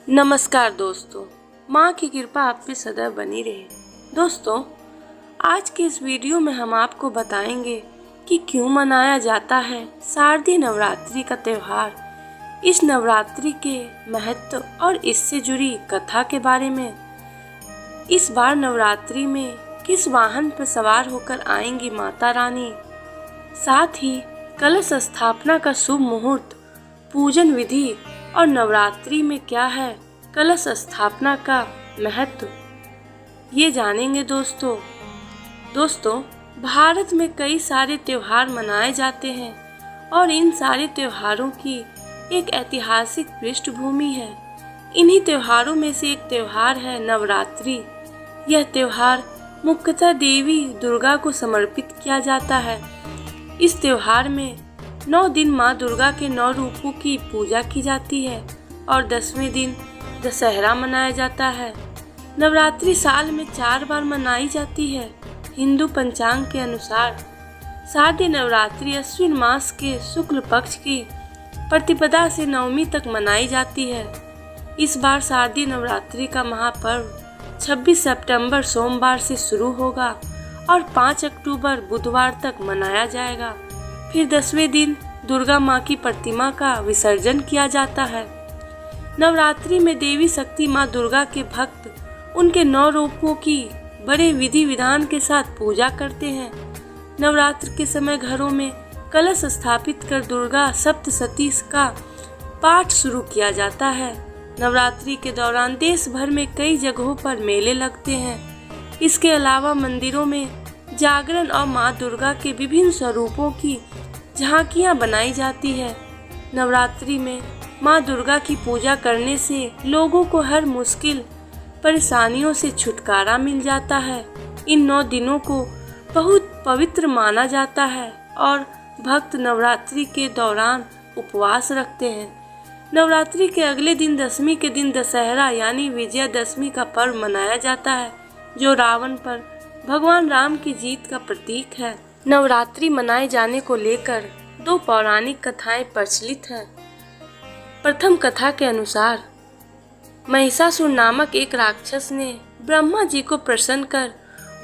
नमस्कार दोस्तों, माँ की कृपा आप पे सदैव बनी रहे। दोस्तों, आज के इस वीडियो में हम आपको बताएंगे कि क्यों मनाया जाता है शारदीय नवरात्रि का त्यौहार, इस नवरात्रि के महत्व और इससे जुड़ी कथा के बारे में। इस बार नवरात्रि में किस वाहन पर सवार होकर आएंगी माता रानी, साथ ही कलश स्थापना का शुभ मुहूर्त, पूजन विधि और नवरात्रि में क्या है कलश स्थापना का महत्व, ये जानेंगे दोस्तों, भारत में कई सारे त्योहार मनाए जाते हैं और इन सारे त्योहारों की एक ऐतिहासिक पृष्ठभूमि है। इन्हीं त्योहारों में से एक त्योहार है नवरात्रि। यह त्योहार मुख्यतः देवी दुर्गा को समर्पित किया जाता है। इस त्योहार में 9 दिन माँ दुर्गा के 9 रूपों की पूजा की जाती है और 10वें दिन दशहरा मनाया जाता है। नवरात्रि साल में 4 बार मनाई जाती है। हिंदू पंचांग के अनुसार शारदीय नवरात्रि अश्विन मास के शुक्ल पक्ष की प्रतिपदा से नवमी तक मनाई जाती है। इस बार शारदीय नवरात्रि का महापर्व 26 सितंबर सोमवार से शुरू होगा और 5 अक्टूबर बुधवार तक मनाया जाएगा। फिर 10वें दिन दुर्गा माँ की प्रतिमा का विसर्जन किया जाता है। नवरात्रि में देवी शक्ति माँ दुर्गा के भक्त उनके 9 रूपों की बड़े विधि विधान के साथ पूजा करते हैं। नवरात्र के समय घरों में कलश स्थापित कर दुर्गा सप्तशती का पाठ शुरू किया जाता है। नवरात्रि के दौरान देश भर में कई जगहों पर मेले लगते हैं। इसके अलावा मंदिरों में जागरण और माँ दुर्गा के विभिन्न स्वरूपों की झांकियाँ बनाई जाती है। नवरात्रि में माँ दुर्गा की पूजा करने से लोगों को हर मुश्किल परेशानियों से छुटकारा मिल जाता है। इन 9 दिनों को बहुत पवित्र माना जाता है और भक्त नवरात्रि के दौरान उपवास रखते हैं। नवरात्रि के अगले दिन 10वीं के दिन दशहरा यानी विजयादशमी का पर्व मनाया जाता है, जो रावण पर भगवान राम की जीत का प्रतीक है। नवरात्रि मनाए जाने को लेकर 2 पौराणिक कथाएं प्रचलित हैं। प्रथम कथा के अनुसार महिषासुर नामक एक राक्षस ने ब्रह्मा जी को प्रसन्न कर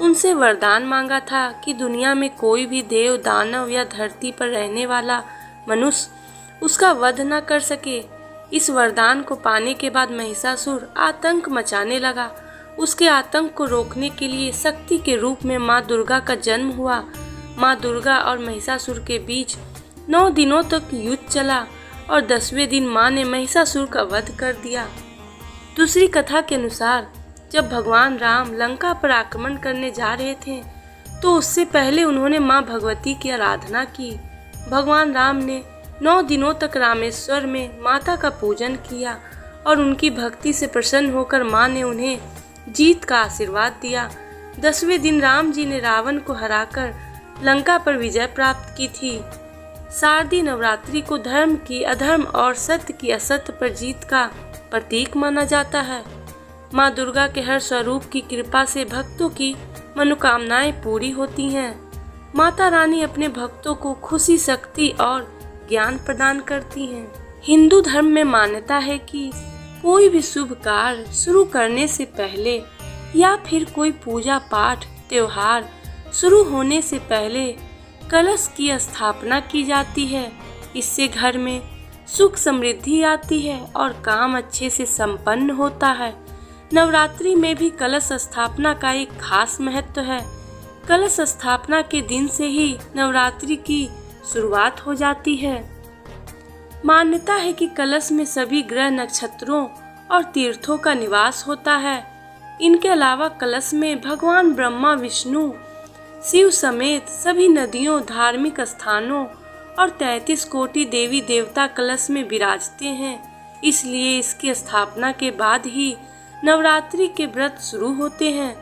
उनसे वरदान मांगा था कि दुनिया में कोई भी देव, दानव या धरती पर रहने वाला मनुष्य उसका वध न कर सके। इस वरदान को पाने के बाद महिषासुर आतंक मचाने लगा। उसके आतंक को रोकने के लिए शक्ति के रूप में माँ दुर्गा का जन्म हुआ। माँ दुर्गा और महिषासुर के बीच 9 दिनों तक युद्ध चला और 10वें दिन माँ ने महिषासुर का वध कर दिया। दूसरी कथा के अनुसार जब भगवान राम लंका पर आक्रमण करने जा रहे थे तो उससे पहले उन्होंने माँ भगवती की आराधना की। भगवान राम ने 9 दिनों तक रामेश्वर में माता का पूजन किया और उनकी भक्ति से प्रसन्न होकर माँ ने उन्हें जीत का आशीर्वाद दिया। 10वें दिन राम जी ने रावण को हराकर लंका पर विजय प्राप्त की थी। शारदीय नवरात्रि को धर्म की अधर्म और सत्य की असत्य पर जीत का प्रतीक माना जाता है। माँ दुर्गा के हर स्वरूप की कृपा से भक्तों की मनोकामनाएं पूरी होती हैं। माता रानी अपने भक्तों को खुशी, शक्ति और ज्ञान प्रदान करती हैं। हिंदू धर्म में मान्यता है कि कोई भी शुभ कार्य शुरू करने से पहले या फिर कोई पूजा पाठ त्योहार शुरू होने से पहले कलश की स्थापना की जाती है। इससे घर में सुख समृद्धि आती है और काम अच्छे से संपन्न होता है। नवरात्रि में भी कलश स्थापना का एक खास महत्व है। कलश स्थापना के दिन से ही नवरात्रि की शुरुआत हो जाती है। मान्यता है कि कलश में सभी ग्रह, नक्षत्रों और तीर्थों का निवास होता है। इनके अलावा कलश में भगवान ब्रह्मा, विष्णु, शिव समेत सभी नदियों, धार्मिक स्थानों और 33 कोटि देवी देवता कलश में विराजते हैं। इसलिए इसकी स्थापना के बाद ही नवरात्रि के व्रत शुरू होते हैं।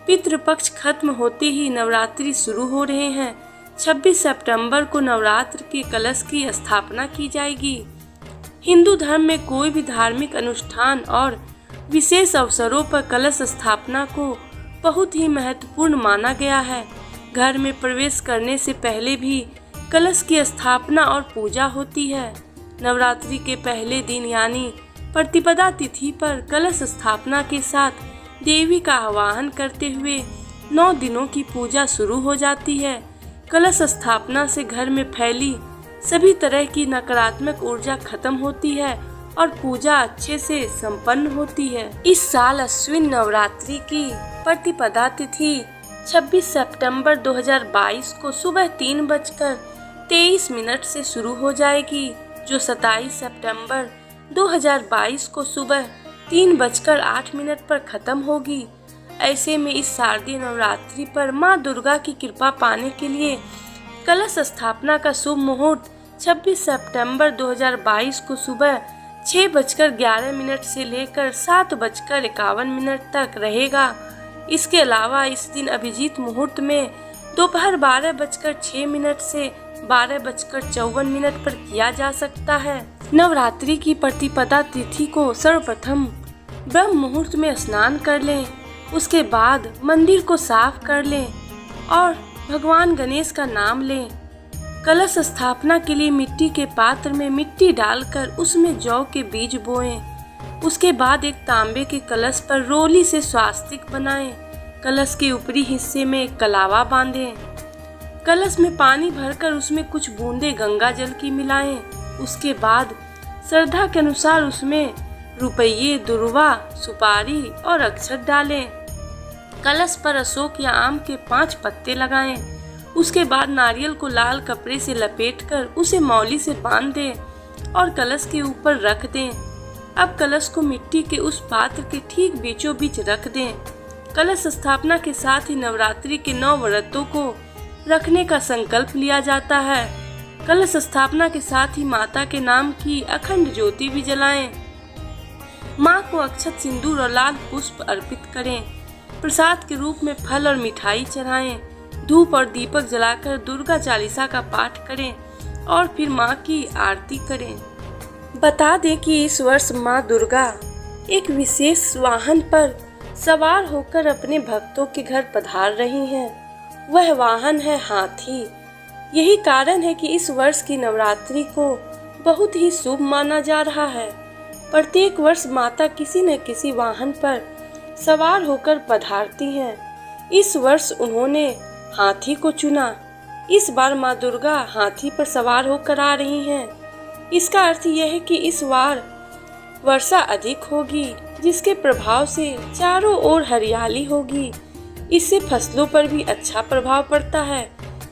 पितृपक्ष खत्म होते ही नवरात्रि शुरू हो रहे हैं। 26 सितंबर को नवरात्र के कलश की स्थापना की जाएगी। हिंदू धर्म में कोई भी धार्मिक अनुष्ठान और विशेष अवसरों पर कलश स्थापना को बहुत ही महत्वपूर्ण माना गया है। घर में प्रवेश करने से पहले भी कलश की स्थापना और पूजा होती है। नवरात्रि के पहले दिन यानी प्रतिपदा तिथि पर कलश स्थापना के साथ देवी का आवाहन करते हुए 9 दिनों की पूजा शुरू हो जाती है। कलश स्थापना से घर में फैली सभी तरह की नकारात्मक ऊर्जा खत्म होती है और पूजा अच्छे से संपन्न होती है। इस साल अश्विन नवरात्रि की प्रतिपदा तिथि 26 सितंबर 2022 को सुबह 3:23 से शुरू हो जाएगी, जो 27 सितंबर 2022 को सुबह 3:08 पर खत्म होगी। ऐसे में इस शारदीय नवरात्रि पर माँ दुर्गा की कृपा पाने के लिए कलश स्थापना का शुभ मुहूर्त 26 सितंबर 2022 को सुबह 6:11 से लेकर 7:51 तक रहेगा। इसके अलावा इस दिन अभिजीत मुहूर्त में दोपहर 12:06 से 12:54 पर किया जा सकता है। नवरात्रि की प्रतिपदा तिथि को सर्वप्रथम ब्रह्म मुहूर्त में स्नान कर लें, उसके बाद मंदिर को साफ कर लें और भगवान गणेश का नाम लें। कलश स्थापना के लिए मिट्टी के पात्र में मिट्टी डालकर उसमें जौ के बीज बोएं। उसके बाद एक तांबे के कलश पर रोली से स्वास्तिक बनाएं। कलश के ऊपरी हिस्से में एक कलावा बांधें। कलश में पानी भरकर उसमें कुछ बूंदे गंगा जल की मिलाएं। उसके बाद श्रद्धा के अनुसार उसमें रुपये, दुर्वा, सुपारी और अक्षत डालें। कलश पर अशोक या आम के 5 पत्ते लगाएं। उसके बाद नारियल को लाल कपड़े से लपेटकर उसे मौली से बांध दें और कलश के ऊपर रख दें। अब कलश को मिट्टी के उस पात्र के ठीक बीचों बीच रख दें। कलश स्थापना के साथ ही नवरात्रि के 9 व्रतों को रखने का संकल्प लिया जाता है। कलश स्थापना के साथ ही माता के नाम की अखंड ज्योति भी जलाएं। माँ को अक्षत, सिंदूर और लाल पुष्प अर्पित करें। प्रसाद के रूप में फल और मिठाई चढ़ाएं। धूप और दीपक जलाकर दुर्गा चालीसा का पाठ करें और फिर माँ की आरती करें। बता दें कि इस वर्ष माँ दुर्गा एक विशेष वाहन पर सवार होकर अपने भक्तों के घर पधार रही हैं। वह वाहन है हाथी। यही कारण है कि इस वर्ष की नवरात्रि को बहुत ही शुभ माना जा रहा है। प्रत्येक वर्ष माता किसी न किसी वाहन पर सवार होकर पधारती हैं। इस वर्ष उन्होंने हाथी को चुना। इस बार माँ दुर्गा हाथी पर सवार होकर आ रही हैं। इसका अर्थ यह है कि इस बार वर्षा अधिक होगी, जिसके प्रभाव से चारों ओर हरियाली होगी। इससे फसलों पर भी अच्छा प्रभाव पड़ता है,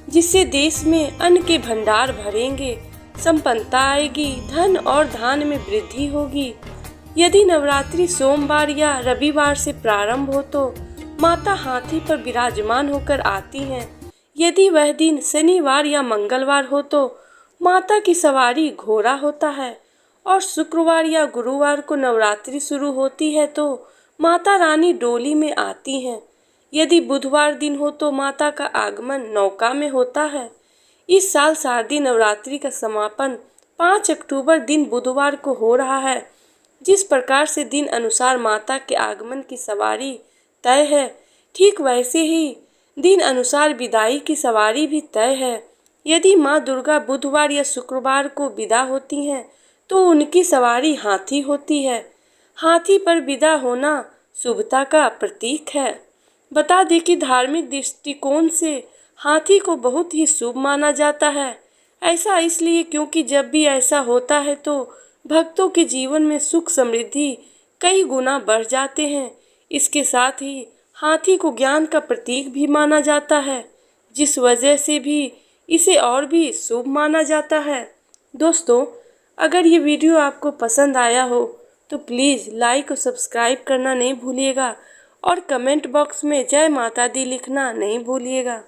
जिससे देश में अन्न के भंडार भरेंगे, संपन्नता आएगी, धन और धान में वृद्धि होगी। यदि नवरात्रि सोमवार या रविवार से प्रारंभ हो तो माता हाथी पर विराजमान होकर आती हैं। यदि वह दिन शनिवार या मंगलवार हो तो माता की सवारी घोड़ा होता है और शुक्रवार या गुरुवार को नवरात्रि शुरू होती है तो माता रानी डोली में आती हैं। यदि बुधवार दिन हो तो माता का आगमन नौका में होता है। इस साल शारदीय नवरात्रि का समापन 5 अक्टूबर दिन बुधवार को हो रहा है। जिस प्रकार से दिन अनुसार माता के आगमन की सवारी तय है, ठीक वैसे ही दिन अनुसार विदाई की सवारी भी तय है। यदि माँ दुर्गा बुधवार या शुक्रवार को विदा होती हैं तो उनकी सवारी हाथी होती है। हाथी पर विदा होना शुभता का प्रतीक है। बता दें कि धार्मिक दृष्टिकोण से हाथी को बहुत ही शुभ माना जाता है। ऐसा इसलिए क्योंकि जब भी ऐसा होता है तो भक्तों के जीवन में सुख समृद्धि कई गुना बढ़ जाते हैं। इसके साथ ही हाथी को ज्ञान का प्रतीक भी माना जाता है, जिस वजह से भी इसे और भी शुभ माना जाता है। दोस्तों, अगर ये वीडियो आपको पसंद आया हो तो प्लीज़ लाइक और सब्सक्राइब करना नहीं भूलिएगा और कमेंट बॉक्स में जय माता दी लिखना नहीं भूलिएगा।